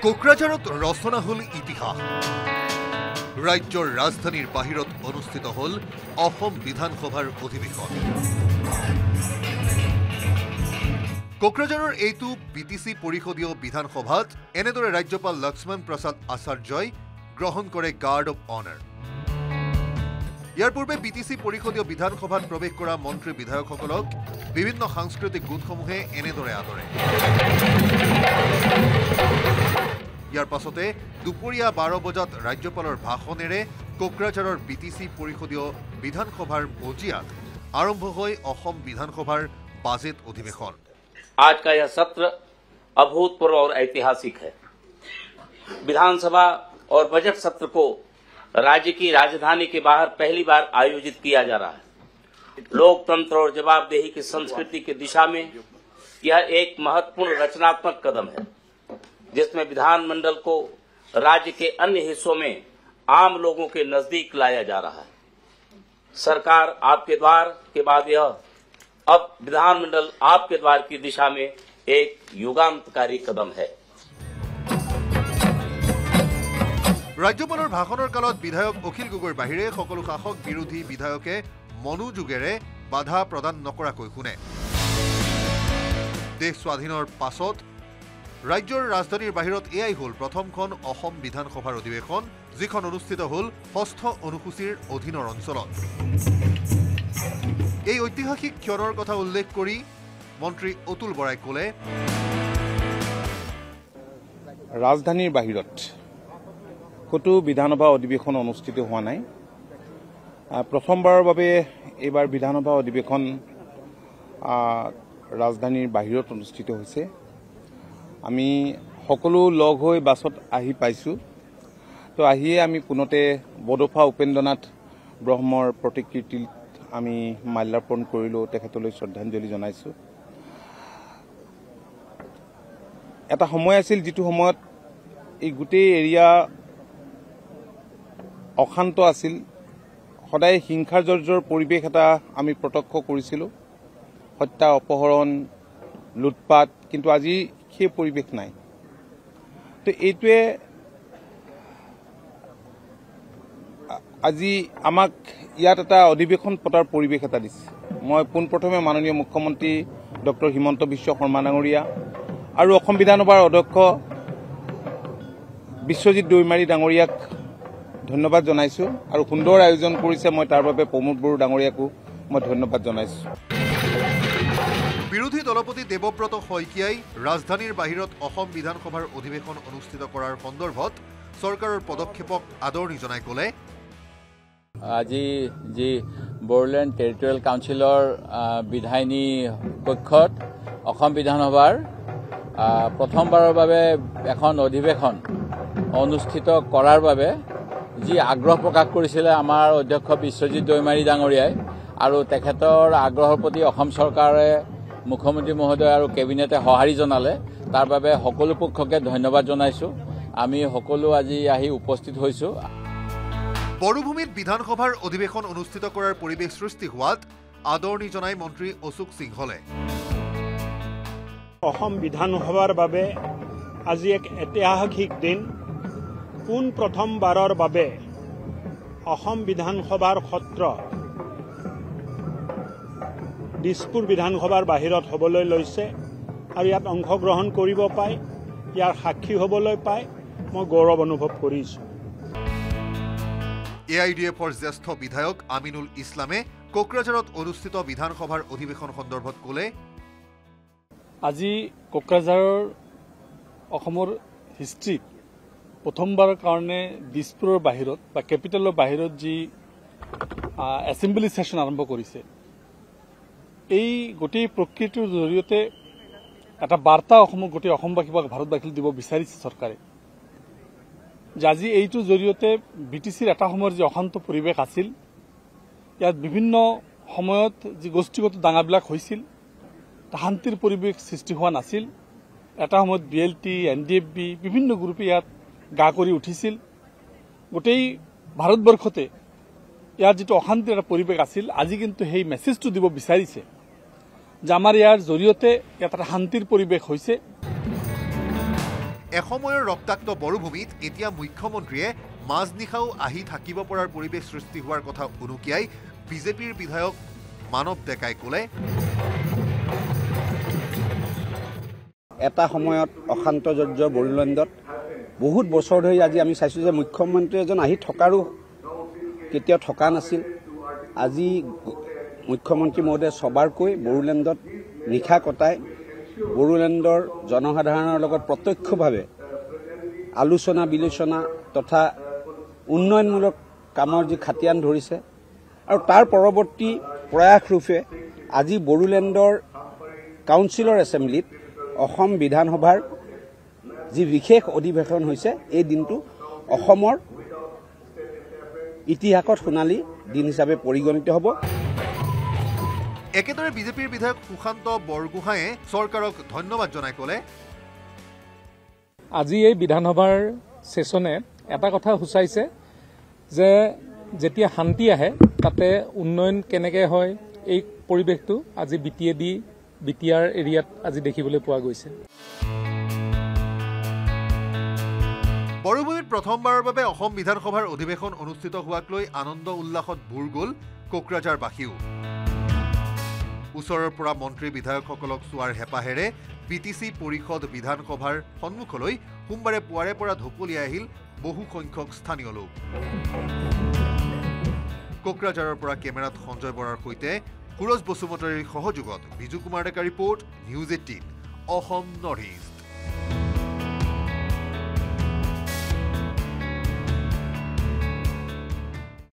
কোকৰাঝাৰত ৰচনা হল ইতিহাস। ৰাজ্যৰ ৰাজধানীৰ বাহিৰত অনুষ্ঠিত হল অসম বিধানসভাৰ অধিৱেশন। কোকৰাঝাৰৰ এইটো বিটিসি পৰিষদীয় বিধানসভাত এনেদৰে ৰাজ্যপাল লক্ষ্মণ প্ৰসাদ আচাৰ্যই গ্ৰহণ কৰে গাৰ্ড অফ অনাৰ। ইয়াৰ পূৰ্বে বিটিসি পৰিষদীয় বিধানসভাত প্ৰৱেশ কৰা মন্ত্ৰী বিধায়কসকলক বিভিন্ন সাংস্কৃতিক গোটসমূহে এনেদৰে আদৰে। ইয়াৰ পাছতে দুপৰীয়া 12 বজাত ৰাজ্যপালৰ ভাষণেৰে কোকৰাঝাৰৰ বিটিসি পৰিষদীয় বিধানসভাৰ মজিয়াত আৰম্ভ হয় অসম বিধানসভাৰ বাজেট অধিৱেশন। आज का यह सत्र अभूतपूर्व और ऐतिहासिक है। विधानसभा और बजट सत्र को राज्य की राजधानी के बाहर पहली बार आयोजित किया जा रहा है। लोकतंत्र और जवाबदेही की संस्कृति की दिशा में यह एक महत्वपूर्ण रचनात्मक कदम है, जिसमें विधानमंडल को राज्य के अन्य हिस्सों में आम लोगों के नजदीक लाया जा रहा है। सरकार आपके द्वार के बाद यह अब विधानमंडल आपके द्वार की दिशा में एक युगांतकारी कदम है। राज्यपाলৰ ভাষণৰ কালত বিধায়ক অখিল গগৈৰ বাহিৰে সকলো শাসক বিৰোধী বিধায়কে মনোযোগেৰে বাধা প্ৰদান নকৰাকৈ শুনে। দেশ স্বাধীনৰ পাছত ৰাজ্যৰ ৰাজধানীৰ বাহিৰত এয়াই হল প্ৰথমখন অসম বিধানসভাৰ অধিৱেশন, যিখন অনুষ্ঠিত হল ৬ষ্ঠ অনুসূচীৰ অধীনৰ অঞ্চলত। এই ঐতিহাসিক ক্ষণৰ কথা উল্লেখ কৰি মন্ত্ৰী অতুল বৰাই কলে, ৰাজধানীৰ বাহিৰত কতো বিধানসভা অধিৱেশন অনুষ্ঠিত হোৱা নাই। প্ৰথমবাৰৰ বাবে এইবাৰ বিধানসভা অধিৱেশন ৰাজধানীৰ বাহিৰত অনুষ্ঠিত হৈছে। আমি সকলো লগ হৈ বাছত আহি পাইছোঁ। তো আহিয়ে আমি পুনতে বডোফা উপেন্দ্ৰনাথ ব্ৰহ্মৰ প্ৰতিকৃতিত আমি মাল্যাৰ্পণ কৰিলোঁ, তেখেতলৈ শ্ৰদ্ধাঞ্জলি জনাইছোঁ। এটা সময় আছিল যিটো সময়ত এই গোটেই এৰিয়া অশান্ত আছিল, সদায় হিংসাৰ জৰ্জৰ পৰিৱেশ এটা আমি প্ৰত্যক্ষ কৰিছিলোঁ, হত্যা অপহৰণ লুটপাট, কিন্তু আজি সেই পৰিৱেশ নাই। তো এইটোৱে আজি আমাক ইয়াত এটা অধিৱেশন পতাৰ পৰিৱেশ এটা দিছে। মই পোনপ্ৰথমে মাননীয় মুখ্যমন্ত্ৰী ডক্টৰ হিমন্ত বিশ্ব শৰ্মা ডাঙৰীয়া আৰু অসম বিধানসভাৰ অধ্যক্ষ বিশ্বজিৎ দৈমাৰী ডাঙৰীয়াক ধন্যবাদ জনাইছোঁ, আৰু সুন্দৰ আয়োজন কৰিছে, মই তাৰ বাবে প্ৰমোদ বড়ো ডাঙৰীয়াকো মই ধন্যবাদ জনাইছোঁ। বিৰোধী দলপতি দেৱব্ৰত শইকীয়াই ৰাজধানীৰ বাহিৰত অসম বিধানসভাৰ অধিৱেশন অনুষ্ঠিত কৰাৰ সন্দৰ্ভত চৰকাৰৰ পদক্ষেপক আদৰণি জনাই কলে, আজি যি বড়োলেণ্ড টেৰিটৰিয়েল কাউন্সিলৰ বিধায়িনী কক্ষত অসম বিধানসভাৰ প্ৰথমবাৰৰ বাবে এখন অধিৱেশন অনুষ্ঠিত কৰাৰ বাবে যি আগ্ৰহ প্ৰকাশ কৰিছিলে আমাৰ অধ্যক্ষ বিশ্বজিৎ দৈমাৰী ডাঙৰীয়াই, আৰু তেখেতৰ আগ্ৰহৰ প্ৰতি অসম চৰকাৰে, মুখ্যমন্ত্ৰী মহোদয় আৰু কেবিনেটে সঁহাৰি জনালে, তাৰ বাবে সকলো পক্ষকে ধন্যবাদ জনাইছোঁ। আমি সকলো আজি আহি উপস্থিত হৈছোঁ। বড়োভূমিত বিধানসভাৰ অধিৱেশন অনুষ্ঠিত কৰাৰ পৰিৱেশ সৃষ্টি হোৱাত আদৰণি জনাই মন্ত্ৰী অশোক সিংহলে। অসম বিধানসভাৰ বাবে আজি এক ঐতিহাসিক দিন। পোন প্ৰথমবাৰৰ বাবে অসম বিধানসভাৰ সত্ৰ দিছপুৰ বিধানসভাৰ বাহিৰত হ'বলৈ লৈছে, আৰু ইয়াত অংশগ্ৰহণ কৰিব পাই, ইয়াৰ সাক্ষী হ'বলৈ পাই মই গৌৰৱ অনুভৱ কৰিছোঁ। AIDFৰ জ্যেষ্ঠ বিধায়ক আমিনুল ইছলামে কোকৰাঝাৰত অনুষ্ঠিত বিধানসভাৰ অধিৱেশন সন্দৰ্ভত কলে, আজি কোকৰাঝাৰৰ অসমৰ হিষ্ট্ৰীত প্ৰথমবাৰৰ কাৰণে দিছপুৰৰ বাহিৰত বা কেপিটেলৰ বাহিৰত যি এছেম্বলি ছেছন আৰম্ভ কৰিছে, এই গোটেই প্ৰক্ৰিয়াটোৰ জৰিয়তে এটা বাৰ্তা অসমৰ গোটেই অসমবাসী বা ভাৰতবাসীক দিব বিচাৰিছে চৰকাৰে, যে আজি এইটোৰ জৰিয়তে বিটিচিৰ এটা সময়ৰ যি অশান্ত পৰিৱেশ আছিল, ইয়াত বিভিন্ন সময়ত যি গোষ্ঠীগত দাঙ্গাবিলাক হৈছিল, শান্তিৰ পৰিৱেশ সৃষ্টি হোৱা নাছিল। এটা সময়ত BLT, NDFB বিভিন্ন গ্ৰুপে ইয়াত গা কৰি উঠিছিল। গোটেই ভাৰতবৰ্ষতে ইয়াৰ যিটো অশান্তিৰ এটা পৰিৱেশ আছিল, আজি কিন্তু সেই মেছেজটো দিব বিচাৰিছে যে আমাৰ ইয়াৰ জৰিয়তে ইয়াত এটা শান্তিৰ পৰিৱেশ হৈছে। এসময়ৰ ৰক্তাক্ত বড়োভূমিত এতিয়া মুখ্যমন্ত্ৰীয়ে মাজনিশাও আহি থাকিব পৰাৰ পৰিৱেশ সৃষ্টি হোৱাৰ কথা উনুকিয়াই বিজেপিৰ বিধায়ক মানৱ ডেকাই ক'লে, এটা সময়ত অশান্তজৰ্য বড়োলেণ্ডত বহুত বছৰ ধৰি আজি আমি চাইছোঁ যে মুখ্যমন্ত্ৰী এজন আহি থকাৰো কেতিয়াও থকা নাছিল। আজি মুখ্যমন্ত্ৰী মহোদয়ে সবাৰকৈ বড়োলেণ্ডত নিশা কটাই বড়োলেণ্ডৰ জনসাধাৰণৰ লগত প্ৰত্যক্ষভাৱে আলোচনা বিলোচনা তথা উন্নয়নমূলক কামৰ যি খাতিয়ান ধৰিছে আৰু তাৰ পৰৱৰ্তী প্ৰয়াসৰূপে আজি বড়োলেণ্ডৰ কাউন্সিলৰ এছেম্বলিত অসম বিধানসভাৰ যি বিশেষ অধিৱেশন হৈছে এই দিনটো অসমৰ ইতিহাসত সোণালী দিন হিচাপে পৰিগণিত হ'ব। একেদৰে বিজেপিৰ বিধায়ক সুশান্ত বৰগোহাঁয়ে চৰকাৰক ধন্যবাদ জনাই ক'লে, আজি এই বিধানসভাৰ সেশনে এটা কথা সূচাইছে যে যেতিয়া শান্তি আহে তাতে উন্নয়ন কেনেকৈ হয় এই পৰিৱেশটো আজি বিটিআৰ এৰিয়াত আজি দেখিবলৈ পোৱা গৈছে। বড়োভূমিত প্ৰথমবাৰৰ বাবে অসম বিধানসভাৰ অধিৱেশন অনুষ্ঠিত হোৱাক লৈ আনন্দ উল্লাসত ভুৰ গ'ল কোকৰাঝাৰবাসীও। ওচৰৰ পৰা মন্ত্ৰী বিধায়কসকলক চোৱাৰ হেঁপাহেৰে বিটিচি পৰিষদ বিধানসভাৰ সন্মুখলৈ সোমবাৰে পুৱাৰে পৰা ঢপলিয়াই আহিল বহু সংখ্যক স্থানীয় লোক। কোকৰাঝাৰৰ পৰা কেমেৰাত সঞ্জয় বৰাৰ সৈতে সুৰজ বসুমতাৰীৰ সহযোগত Biju Kumar Deka report, news 18 Assam North east.